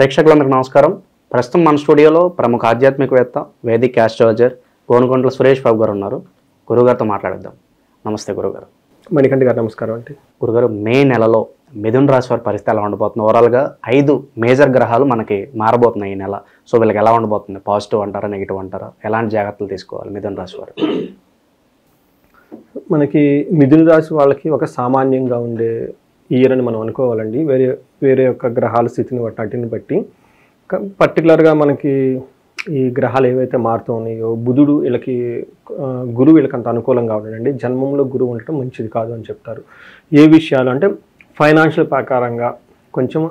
ప్రేక్షకులందరికీ నమస్కారం. ప్రస్తుతం మన స్టూడియోలో ప్రముఖ ఆధ్యాత్మికవేత్త, వేదిక్ ఆస్ట్రాలజర్ గోనుగొంట్ల సురేష్ బాబు గారు ఉన్నారు. గురుగారితో మాట్లాడదాం. నమస్తే గురుగారు. మణికంఠ గారు నమస్కారం అండి. గురుగారు, మే నెలలో మిథున రాశి వారి పరిస్థితి ఎలా ఉండబోతుంది? ఓవరాల్గా 5 మేజర్ గ్రహాలు మనకి మారబోతున్నాయి ఈ నెల. సో వీళ్ళకి ఎలా ఉండబోతుంది? పాజిటివ్ అంటారా, నెగిటివ్ అంటారా? ఎలాంటి జాగ్రత్తలు తీసుకోవాలి మిథున రాశి వారు? మనకి మిథున రాశి వాళ్ళకి ఒక సామాన్యంగా ఉండే ఇయర్ అని మనం అనుకోవాలండి. వేరే యొక్క గ్రహాల స్థితిని వాటిని బట్టి పర్టికులర్గా మనకి ఈ గ్రహాలు ఏవైతే మారుతూ ఉన్నాయో, బుధుడు వీళ్ళకి గురువు వీళ్ళకి అంత అనుకూలంగా ఉండడండి. జన్మంలో గురువు ఉండటం మంచిది కాదు అని చెప్తారు. ఏ విషయాలు అంటే ఫైనాన్షియల్ ప్రకారంగా కొంచెం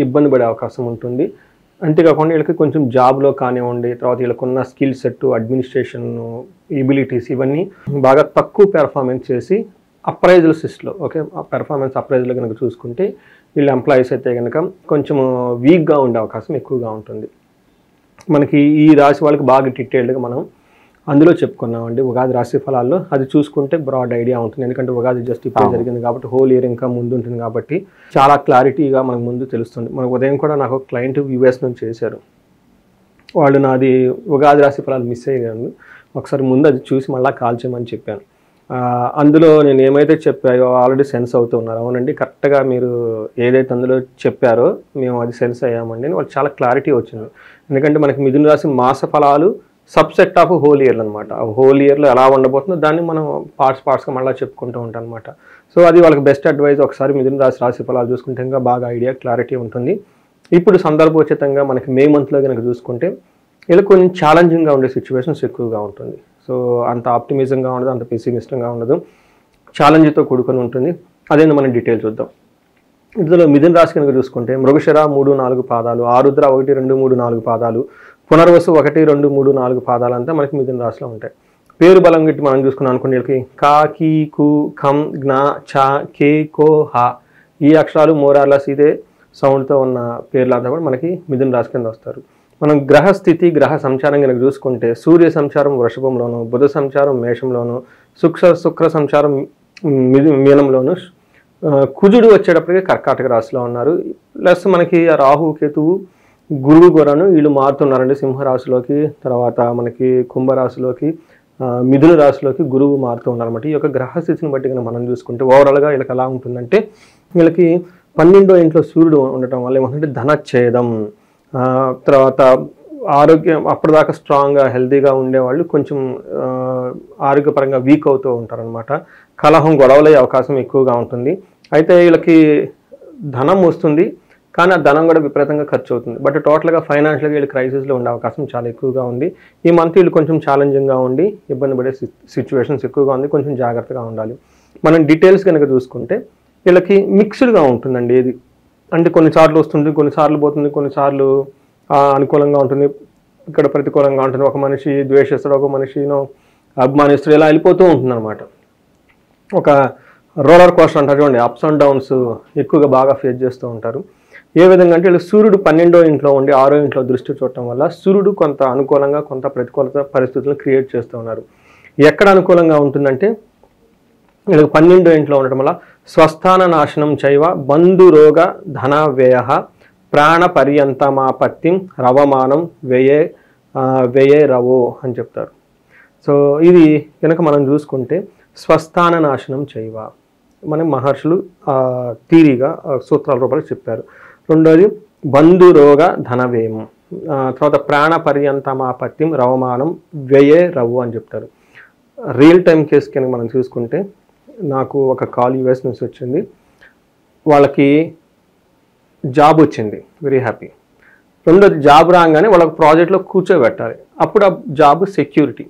ఇబ్బంది పడే అవకాశం ఉంటుంది. అంతేకాకుండా వీళ్ళకి కొంచెం జాబ్లో కానివ్వండి, తర్వాత వీళ్ళకున్న స్కిల్ సెట్, అడ్మినిస్ట్రేషన్ ఎబిలిటీస్ ఇవన్నీ బాగా తక్కువ పెర్ఫార్మెన్స్ చేసి అప్రైజల్ సిస్ట్లో పెర్ఫార్మెన్స్ అప్రైజల్ కనుక చూసుకుంటే వీళ్ళు ఎంప్లాయీస్ అయితే కనుక కొంచెం వీక్గా ఉండే అవకాశం ఎక్కువగా ఉంటుంది. మనకి ఈ రాశి వాళ్ళకి బాగా డీటెయిల్డ్గా మనం అందులో చెప్పుకున్నామండి ఉగాది రాశి ఫలాల్లో. అది చూసుకుంటే బ్రాడ్ ఐడియా ఉంటుంది. ఎందుకంటే ఉగాది జస్ట్ ఇప్పుడు జరిగింది కాబట్టి హోల్ ఇయర్ ఇంకా ముందు ఉంటుంది కాబట్టి చాలా క్లారిటీగా మనకు ముందు తెలుస్తుంది. మనకు ఉదయం కూడా నాకు ఒక క్లయింట్ యూఎస్ నుంచి చేశారు. వాళ్ళు నాది ఉగాది రాశి ఫలాలు మిస్ అయ్యాను, ఒకసారి ముందు అది చూసి మళ్ళీ కాల్ చేయమని చెప్పాను. అందులో నేను ఏమైతే చెప్పాయో ఆల్రెడీ సెన్స్ అవుతున్నారు. అవునండి, కరెక్ట్గా మీరు ఏదైతే అందులో చెప్పారో మేము అది సెన్స్ అయ్యామండి అని వాళ్ళు చాలా క్లారిటీ వచ్చింది. ఎందుకంటే మనకి మిథున రాశి మాస ఫలాలు సబ్సెట్ ఆఫ్ హోల్ ఇయర్లు అనమాట. ఆ హోల్ ఇయర్లో ఎలా ఉండబోతుందో దాన్ని మనం పార్ట్స్గా మళ్ళీ చెప్పుకుంటూ ఉంటాం అనమాట. సో అది వాళ్ళకి బెస్ట్ అడ్వైజ్. ఒకసారి మిథున రాశి ఫలాలు చూసుకుంటే ఇంకా బాగా ఐడియా క్లారిటీ ఉంటుంది. ఇప్పుడు సందర్భోచితంగా మనకి మే మంత్లో కనుక చూసుకుంటే ఇలా కొంచెం ఛాలెంజింగ్గా ఉండే సిచ్యువేషన్స్ ఎక్కువగా ఉంటుంది. సో అంత ఆప్టిమిజంగా ఉండదు, అంత పెసిమిస్టంగా ఉండదు, ఛాలెంజ్తో కూడుకొని ఉంటుంది. అదేందో మనం డీటెయిల్ చూద్దాం. ఇందులో మిథున రాశి కనుక చూసుకుంటే మృగశిర 3-4 పాదాలు, ఆరుద్ర 1-2-3-4 పాదాలు, పునర్వసు 1-2-3-4 పాదాలు అంతా మనకి మిథున రాశిలో ఉంటాయి. పేరు బలం గిట్టి మనం చూసుకున్నాం అనుకోండి, వీళ్ళకి కా, కీ, కు, ఖం, జ్ఞ, చ, కే, కో, హ ఈ అక్షరాలు మోరార్లస్ ఇదే సౌండ్తో ఉన్న పేర్లంతా కూడా మనకి మిథున రాశి కింద వస్తారు. మనం గ్రహస్థితి, గ్రహ సంచారం కనుక చూసుకుంటే సూర్య సంచారం వృషభంలోను, బుధ సంచారం మేషంలోను, శుక్ర సంచారం మీనంలోను, కుజుడు వచ్చేటప్పటికి కర్కాటక రాశిలో ఉన్నారు. ప్లస్ మనకి రాహు, కేతువు, గురువు గోరను వీళ్ళు మారుతున్నారండి సింహరాశిలోకి, తర్వాత మనకి కుంభరాశిలోకి, మిథున రాశిలోకి గురువు మారుతూ ఉన్నారన్నమాట. ఈ యొక్క గ్రహస్థితిని బట్టి కనుక మనం చూసుకుంటే ఓవరాల్గా వీళ్ళకి ఎలా ఉంటుందంటే, వీళ్ళకి 12వ ఇంట్లో సూర్యుడు ఉండటం వల్ల ఏమంటే ధనచ్ఛేదం, తర్వాత ఆరోగ్యం అప్పటిదాకా స్ట్రాంగ్గా హెల్తీగా ఉండేవాళ్ళు కొంచెం ఆరోగ్యపరంగా వీక్ అవుతూ ఉంటారనమాట. కలహం, గొడవలయ్యే అవకాశం ఎక్కువగా ఉంటుంది. అయితే వీళ్ళకి ధనం వస్తుంది, కానీ ఆ ధనం కూడా విపరీతంగా ఖర్చు అవుతుంది. బట్ టోటల్గా ఫైనాన్షియల్గా వీళ్ళు క్రైసిస్లో ఉండే అవకాశం చాలా ఎక్కువగా ఉంది. ఈ మంత్ వీళ్ళు కొంచెం ఛాలెంజింగ్గా ఉండి ఇబ్బంది పడే సిచ్యువేషన్స్ ఎక్కువగా ఉంది. కొంచెం జాగ్రత్తగా ఉండాలి. మనం డీటెయిల్స్ కనుక చూసుకుంటే వీళ్ళకి మిక్స్డ్గా ఉంటుందండి. ఏది అంటే కొన్నిసార్లు వస్తుంది, కొన్నిసార్లు పోతుంది, కొన్నిసార్లు అనుకూలంగా ఉంటుంది, ఇక్కడ ప్రతికూలంగా ఉంటుంది. ఒక మనిషి ద్వేషిస్తాడు, ఒక మనిషిను అభిమానిస్తాడు, ఇలా వెళ్ళిపోతూ ఉంటుంది అనమాట. ఒక రోలర్ కోస్టర్ అంటారు చూడండి, అప్స్ అండ్ డౌన్స్ ఎక్కువగా బాగా ఫేస్ చేస్తూ ఉంటారు. ఏ విధంగా అంటే వీళ్ళు సూర్యుడు 12వ ఇంట్లో ఉండి 6వ ఇంట్లో దృష్టి చూడటం వల్ల సూర్యుడు కొంత అనుకూలంగా కొంత ప్రతికూలత పరిస్థితులను క్రియేట్ చేస్తూ ఉన్నారు. ఎక్కడ అనుకూలంగా ఉంటుందంటే వీళ్ళకి 12వ ఇంట్లో ఉండటం వల్ల స్వస్థాన నాశనం చైవ బంధురోగ ధన వ్యయ ప్రాణ పర్యంతమాపత్తిం రవమానం వ్యయే రవో అని చెప్తారు. సో ఇది కనుక మనం చూసుకుంటే స్వస్థాన నాశనం చైవ మన మహర్షులు థీరీగా సూత్రాల రూపంలో చెప్పారు. రెండోది బంధురోగ ధన వ్యయం, తర్వాత ప్రాణ పర్యంతమాపత్తిం రవమానం వ్యయే రవు అని చెప్తారు. రియల్ టైం కేసు కనుక మనం చూసుకుంటే నాకు ఒక కాల్ యూఎస్ నుంచి వచ్చింది. వాళ్ళకి జాబ్ వచ్చింది, వెరీ హ్యాపీ. రెండోది జాబ్ రాగానే వాళ్ళకి ప్రాజెక్ట్లో కూర్చోబెట్టాలి. అప్పుడు ఆ జాబ్ సెక్యూరిటీ,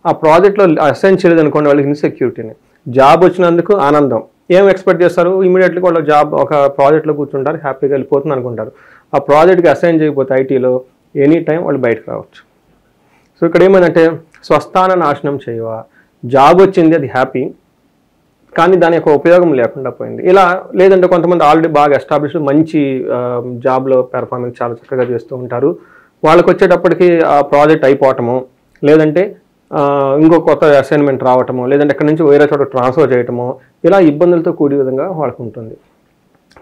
ఆ ప్రాజెక్ట్లో అసైన్ చేయలేదు అనుకోండి వాళ్ళకి ఇన్సెక్యూరిటీని. జాబ్ వచ్చినందుకు ఆనందం, ఏం ఎక్స్పెక్ట్ చేస్తారు, ఇమీడియట్గా వాళ్ళ జాబ్ ఒక ప్రాజెక్ట్లో కూర్చుంటారు, హ్యాపీగా వెళ్ళిపోతుంది అనుకుంటారు. ఆ ప్రాజెక్ట్కి అసైన్ చేయకపోతే ఐటీలో ఎనీ టైం వాళ్ళు బయటకు రావచ్చు. సో ఇక్కడ ఏమైందంటే స్వస్థాన నాశనం చేయవా, జాబ్ వచ్చింది అది హ్యాపీ, కానీ దాని యొక్క ఉపయోగం లేకుండా పోయింది. ఇలా లేదంటే కొంతమంది ఆల్రెడీ బాగా ఎస్టాబ్లిష్ మంచి జాబ్లో పెర్ఫార్మెన్స్ చాలా చక్కగా చేస్తూ ఉంటారు. వాళ్ళకి వచ్చేటప్పటికి ఆ ప్రాజెక్ట్ అయిపోవటము, లేదంటే ఇంకో కొత్త అసైన్మెంట్ రావటము, లేదంటే ఎక్కడి నుంచి వేరే చోట ట్రాన్స్ఫర్ చేయటము, ఇలా ఇబ్బందులతో కూడే విధంగా వాళ్ళకు ఉంటుంది.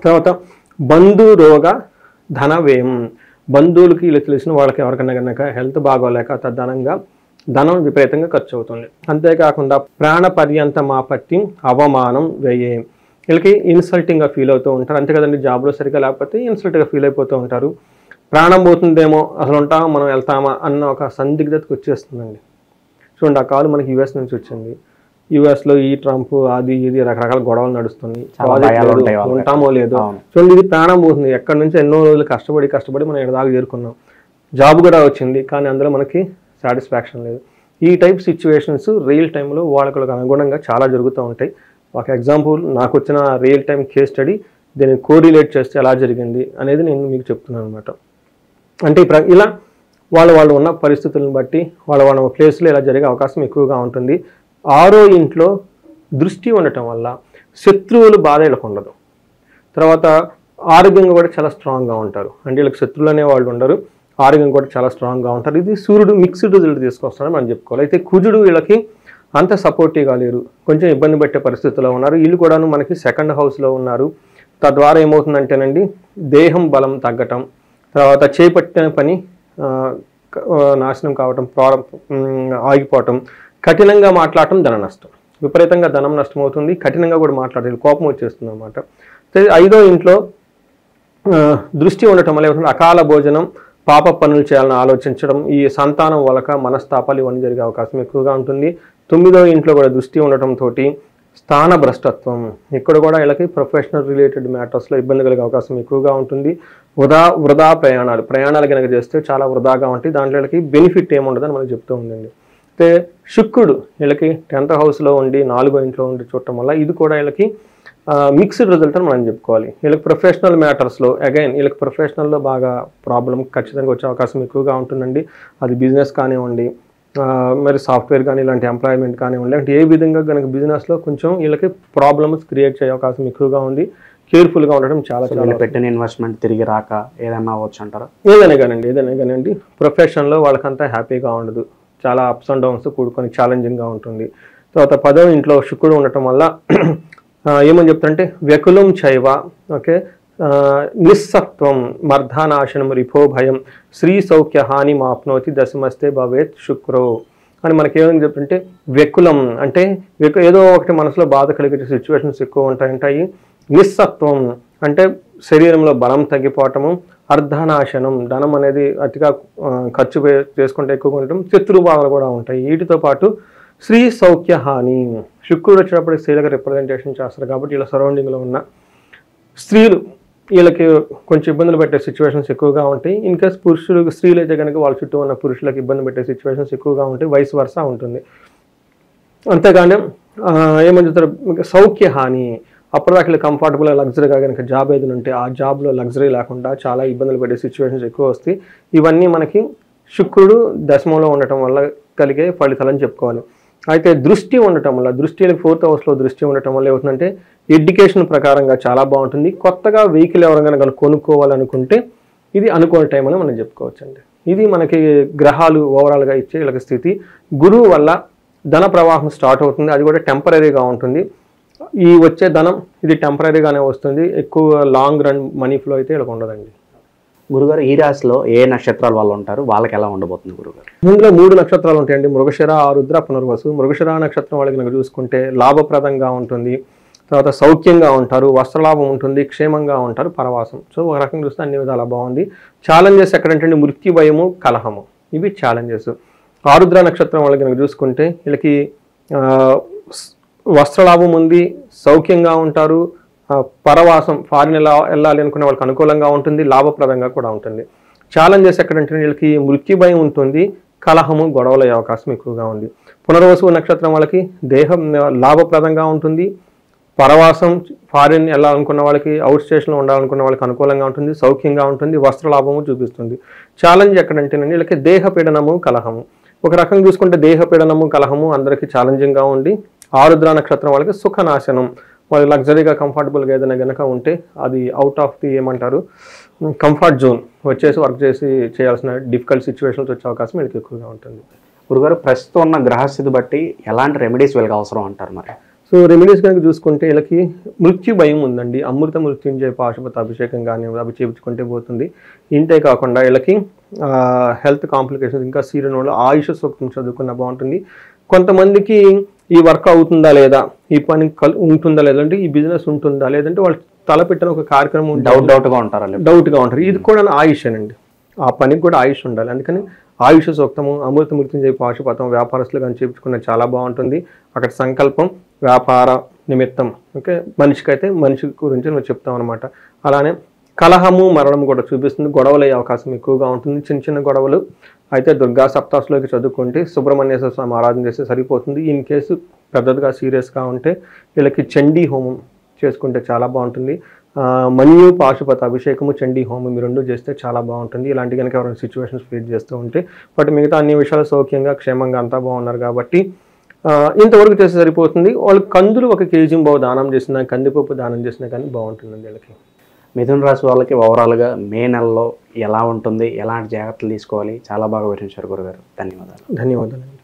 తర్వాత బంధు రోగ ధన వ్యయం, బంధువులకి ఇలా తెలిసిన వాళ్ళకి ఎవరికైనా కనుక హెల్త్ బాగోలేక తదనంగా ధనం విపరీతంగా ఖర్చు అవుతుంది. అంతేకాకుండా ప్రాణ పర్యంతం ఆపత్తి అవమానం వ్యయే, వీళ్ళకి ఇన్సల్టింగ్గా ఫీల్ అవుతూ ఉంటారు. అంతే కదండి, జాబ్లో సరిగ్గా లేకపోతే ఇన్సల్ట్గా ఫీల్ అయిపోతూ ఉంటారు. ప్రాణం పోతుందేమో, అసలు ఉంటామా మనం వెళ్తామా అన్న ఒక సందిగ్ధతకు వచ్చేస్తుందండి. చూడండి, ఆ కాలు మనకి యూఎస్ నుంచి వచ్చింది. యూఎస్లో ఈ ట్రంప్ అది ఇది రకరకాల గొడవలు నడుస్తుంది, ఉంటామో లేదో. చూడండి, ఇది ప్రాణం పోతుంది. ఎక్కడి నుంచి ఎన్నో రోజులు కష్టపడి మనం ఇక్కడ దాకా చేరుకున్నాం. జాబ్ కూడా వచ్చింది, కానీ అందులో మనకి సాటిస్ఫాక్షన్ లేదు. ఈ టైప్ సిచ్యువేషన్స్ రియల్ టైంలో వాళ్ళకి అనుగుణంగా చాలా జరుగుతూ ఉంటాయి. ఒక ఎగ్జాంపుల్ నాకు వచ్చిన రియల్ టైం కేస్ స్టడీ, దీన్ని కోరిలేట్ చేస్తే ఎలా జరిగింది అనేది నేను మీకు చెప్తున్నాను అనమాట. అంటే ఇలా వాళ్ళు ఉన్న పరిస్థితులను బట్టి వాళ్ళ ప్లేస్లో ఇలా జరిగే అవకాశం ఎక్కువగా ఉంటుంది. 6వ ఇంట్లో దృష్టి ఉండటం వల్ల శత్రువులు బాధ వీళ్ళకు ఉండదు. తర్వాత ఆరోగ్యంగా కూడా చాలా స్ట్రాంగ్గా ఉంటారు. అంటే వీళ్ళకి శత్రువులు అనే వాళ్ళు ఉండరు, ఆరోగ్యం కూడా చాలా స్ట్రాంగ్గా ఉంటారు. ఇది సూర్యుడు మిక్స్డ్ రిజల్ట్ తీసుకొస్తాడని మనం చెప్పుకోవాలి. అయితే కుజుడు వీళ్ళకి అంత సపోర్టివ్గా లేరు, కొంచెం ఇబ్బంది పెట్టే పరిస్థితుల్లో ఉన్నారు. వీళ్ళు కూడాను మనకి 2nd హౌస్లో ఉన్నారు. తద్వారా ఏమవుతుందంటేనండి, దేహం బలం తగ్గటం, తర్వాత చేపట్టిన పని నాశనం కావటం, ఆగిపోవటం, కఠినంగా మాట్లాడటం, ధన నష్టం, విపరీతంగా ధనం నష్టం అవుతుంది. కఠినంగా కూడా మాట్లాడాలి, కోపం వచ్చేస్తుంది అనమాట. 5వ ఇంట్లో దృష్టి ఉండటం వల్ల ఏమవుతుంది, అకాల భోజనం, పాప పనులు చేయాలని ఆలోచించడం, ఈ సంతానం వలక మనస్తాపాలు ఇవన్నీ జరిగే అవకాశం ఎక్కువగా ఉంటుంది. 9వ ఇంట్లో కూడా దృష్టి ఉండటంతో స్థాన భ్రష్టత్వం, ఇక్కడ కూడా వీళ్ళకి ప్రొఫెషనల్ రిలేటెడ్ మ్యాటర్స్లో ఇబ్బంది కలిగే అవకాశం ఎక్కువగా ఉంటుంది. వృధా ప్రయాణాలు కనుక చేస్తే చాలా వృధాగా ఉంటాయి. దాంట్లో వీళ్ళకి బెనిఫిట్ ఏముండదని మనకు చెప్తూ ఉందండి. అయితే శుక్రుడు వీళ్ళకి 10th హౌస్లో ఉండి 4వ ఇంట్లో ఉండి చూడటం వల్ల ఇది కూడా వీళ్ళకి మిక్స్డ్ రిజల్ట్ అని మనం చెప్పుకోవాలి. వీళ్ళకి ప్రొఫెషనల్ మ్యాటర్స్లో అగైన్ వీళ్ళకి ప్రొఫెషనల్లో బాగా ప్రాబ్లం ఖచ్చితంగా వచ్చే అవకాశం ఎక్కువగా ఉంటుందండి. అది బిజినెస్ కానివ్వండి, మరి సాఫ్ట్వేర్ కానీ, ఇలాంటి ఎంప్లాయ్మెంట్ కానివ్వండి, అంటే ఏ విధంగా కనుక బిజినెస్లో కొంచెం వీళ్ళకి ప్రాబ్లమ్స్ క్రియేట్ చేసే అవకాశం ఎక్కువగా ఉంది. కేర్ఫుల్గా ఉండడం చాలా పెట్టిన ఇన్వెస్ట్మెంట్ తిరిగి రాక ఏదైనా అవ్వచ్చు అంటారా? ఏదైనా కానివ్వండి ప్రొఫెషన్లో వాళ్ళకంతా హ్యాపీగా ఉండదు, చాలా అప్స్ అండ్ డౌన్స్ కూడుకొని ఛాలెంజింగ్గా ఉంటుంది. తర్వాత 10వ ఇంట్లో శుక్రుడు ఉండటం వల్ల ఏమని చెప్తారంటే వ్యకులం చైవ, ఓకే, నిస్సత్వం, మర్ధానాశనం, రిపో భయం, శ్రీ సౌఖ్య హాని మాప్నోతి, దశమస్తే భవేత్ శుక్రో అని మనకేమని చెప్తుంటే వ్యకులం అంటే ఏదో ఒకటి మనసులో బాధ కలిగే సిచ్యువేషన్స్ ఎక్కువ ఉంటాయి. నిస్సత్వం అంటే శరీరంలో బలం తగ్గిపోవటము, అర్ధనాశనం, ధనం అనేది అతిగా ఖర్చు చేసుకుంటే ఎక్కువగా ఉండటం, శత్రు బాధలు కూడా ఉంటాయి. వీటితో పాటు శ్రీ సౌఖ్య హాని, శుక్రుడు వచ్చినప్పుడు స్త్రీలకు రిప్రజెంటేషన్ చేస్తారు కాబట్టి వీళ్ళ సరౌండింగ్లో ఉన్న స్త్రీలు వీళ్ళకి కొంచెం ఇబ్బందులు పెట్టే సిచ్యువేషన్స్ ఎక్కువగా ఉంటాయి. ఇన్కేస్ స్త్రీలు అయితే కనుక వాళ్ళ చుట్టూ ఉన్న పురుషులకు ఇబ్బంది పెట్టే సిచ్యువేషన్స్ ఎక్కువగా ఉంటాయి, వైస్ వర్సా ఉంటుంది. అంతేగాని ఏమని చెప్తారు, సౌఖ్య హాని, అప్పటిదాకా కంఫర్టబుల్గా లగ్జరీగా కనుక జాబ్ ఏదైనా ఉంటే ఆ జాబ్లో లగ్జరీ లేకుండా చాలా ఇబ్బందులు పడే సిచ్యువేషన్స్ ఎక్కువ వస్తాయి. ఇవన్నీ మనకి శుక్రుడు దశమంలో ఉండటం వల్ల కలిగే ఫలితాలని చెప్పుకోవాలి. అయితే దృష్టి ఉండటం వల్ల, దృష్టి 4th హౌస్లో దృష్టి ఉండటం వల్ల ఏమవుతుందంటే ఎడ్యుకేషన్ ప్రకారంగా చాలా బాగుంటుంది. కొత్తగా వెహికల్ ఎవరైనా కనుక కొనుక్కోవాలనుకుంటే ఇది అనుకోని టైం అని మనం చెప్పుకోవచ్చు అండి. ఇది మనకి గ్రహాలు ఓవరాల్గా ఇచ్చే వీళ్ళకి స్థితి. గురువు వల్ల ధన ప్రవాహం స్టార్ట్ అవుతుంది, అది కూడా టెంపరీగా ఉంటుంది. ఈ వచ్చే ధనం ఇది టెంపరీగానే వస్తుంది, ఎక్కువ లాంగ్ రన్ మనీ ఫ్లో అయితే ఇలా ఉండదండి. గురుగారు, ఈ రాశిలో ఏ నక్షత్రాల వాళ్ళు ఉంటారు, వాళ్ళకి ఎలా ఉండబోతుంది గురుగారు? ఇందులో 3 నక్షత్రాలు ఉంటాయండి, మృగశిర, ఆరుద్ర, పునర్వసు. మృగశిర నక్షత్రం వాళ్ళకి కనుక చూసుకుంటే లాభప్రదంగా ఉంటుంది, తర్వాత సౌఖ్యంగా ఉంటారు, వస్త్రలాభం ఉంటుంది, క్షేమంగా ఉంటారు, పరవాసం. సో ఒక రకంగా చూస్తే అన్ని విధాలా బాగుంది. ఛాలెంజెస్ ఎక్కడంటే మృత్యు భయము, కలహము, ఇవి ఛాలెంజెస్. ఆరుద్ర నక్షత్రం వాళ్ళకి కనుక చూసుకుంటే వీళ్ళకి వస్త్రలాభం ఉంది, సౌఖ్యంగా ఉంటారు, పరవాసం, ఫారిన్ వెళ్ళాలి అనుకునే వాళ్ళకి అనుకూలంగా ఉంటుంది, లాభప్రదంగా కూడా ఉంటుంది. ఛాలెంజెస్ ఎక్కడంటే వీళ్ళకి మృత్యు భయం ఉంటుంది, కలహము, గొడవల అవకాశం ఎక్కువగా ఉంది. పునర్వసు నక్షత్రం వాళ్ళకి దేహం లాభప్రదంగా ఉంటుంది, పరవాసం, ఫారిన్ వెళ్ళాలనుకున్న వాళ్ళకి, అవుట్ స్టేషన్లో ఉండాలనుకున్న వాళ్ళకి అనుకూలంగా ఉంటుంది, సౌఖ్యంగా ఉంటుంది, వస్త్రలాభము చూపిస్తుంది. ఛాలెంజ్ ఎక్కడంటేనండి వీళ్ళకి దేహపీడనము, కలహము. ఒక రకంగా చూసుకుంటే దేహపీడనము, కలహము అందరికీ ఛాలెంజింగ్గా ఉండి, ఆరుద్ర నక్షత్రం వాళ్ళకి సుఖనాశనం, వాళ్ళు లగ్జరీగా కంఫర్టబుల్గా ఏదైనా కనుక ఉంటే అది అవుట్ ఆఫ్ ది ఏమంటారు కంఫర్ట్ జోన్ వచ్చేసి వర్క్ చేయాల్సిన డిఫికల్ట్ సిచ్యువేషన్స్ వచ్చే అవకాశం వీళ్ళకి ఎక్కువగా ఉంటుంది. గురుగారు, ప్రస్తుతం ఉన్న గ్రహస్థితి బట్టి ఎలాంటి రెమెడీస్ వీళ్ళకి అవసరం అంటారు మరి? సో రెమెడీస్ కనుక చూసుకుంటే వీళ్ళకి మృత్యు భయం ఉందండి. అమృత మృత్యుంజయ పాశుపత అభిషేకం కానీ అవి చేయించుకుంటే పోతుంది. ఇంతే కాకుండా వీళ్ళకి హెల్త్ కాంప్లికేషన్స్ ఇంకా సీరియల్ వాళ్ళు ఆయుష సూక్తం చదువుకున్న బాగుంటుంది. కొంతమందికి ఈ వర్క్ అవుతుందా లేదా, ఈ పని ఉంటుందా లేదంటే ఈ బిజినెస్ ఉంటుందా లేదంటే వాళ్ళు తలపెట్టిన ఒక కార్యక్రమం డౌట్గా ఉంటారు. ఇది కూడా ఆయుషేనండి. ఆ పనికి కూడా ఆయుష్ ఉండాలి. అందుకని ఆయుష సూక్తము, అమృత మృత్యుంజయ పాశుపతం వ్యాపారస్తులు కానీ చేయించుకున్న చాలా బాగుంటుంది. అక్కడ సంకల్పం వ్యాపార నిమిత్తం, ఓకే, మనిషికైతే మనిషి గురించి నువ్వు చెప్తాం అనమాట. అలానే కలహము మరణం కూడా చూపిస్తుంది. గొడవలు అయ్యే అవకాశం ఎక్కువగా ఉంటుంది. చిన్న చిన్న గొడవలు అయితే దుర్గా సప్తాహంలోకి చదువుకుంటే సుబ్రహ్మణ్యేశ్వర స్వామి ఆరాధన చేస్తే సరిపోతుంది. ఇన్ కేసు పెద్దదిగా సీరియస్గా ఉంటే వీళ్ళకి చండీ హోమం చేసుకుంటే చాలా బాగుంటుంది. మన్యు పాశుపత అభిషేకము, చండీ హోమం ఈ రెండు చేస్తే చాలా బాగుంటుంది. ఇలాంటి కనుక ఎవరైనా సిచ్యువేషన్స్ ఫేస్ చేస్తూ ఉంటే. బట్ మిగతా అన్ని విషయాలు సౌఖ్యంగా క్షేమంగా అంతా బాగున్నారు కాబట్టి ఇంతవరకు చేస్తే సరిపోతుంది. వాళ్ళు కందులు 1 కేజీ దానం చేసినా, కందిపప్పు దానం చేసినా కానీ బాగుంటుందండి వీళ్ళకి. మిథున రాశి వాళ్ళకి ఓవరాల్గా మే నెలలో ఎలా ఉంటుంది, ఎలాంటి జాగ్రత్తలు తీసుకోవాలి, చాలా బాగా వివరించారు గురుగారు. ధన్యవాదాలు. ధన్యవాదాలండి.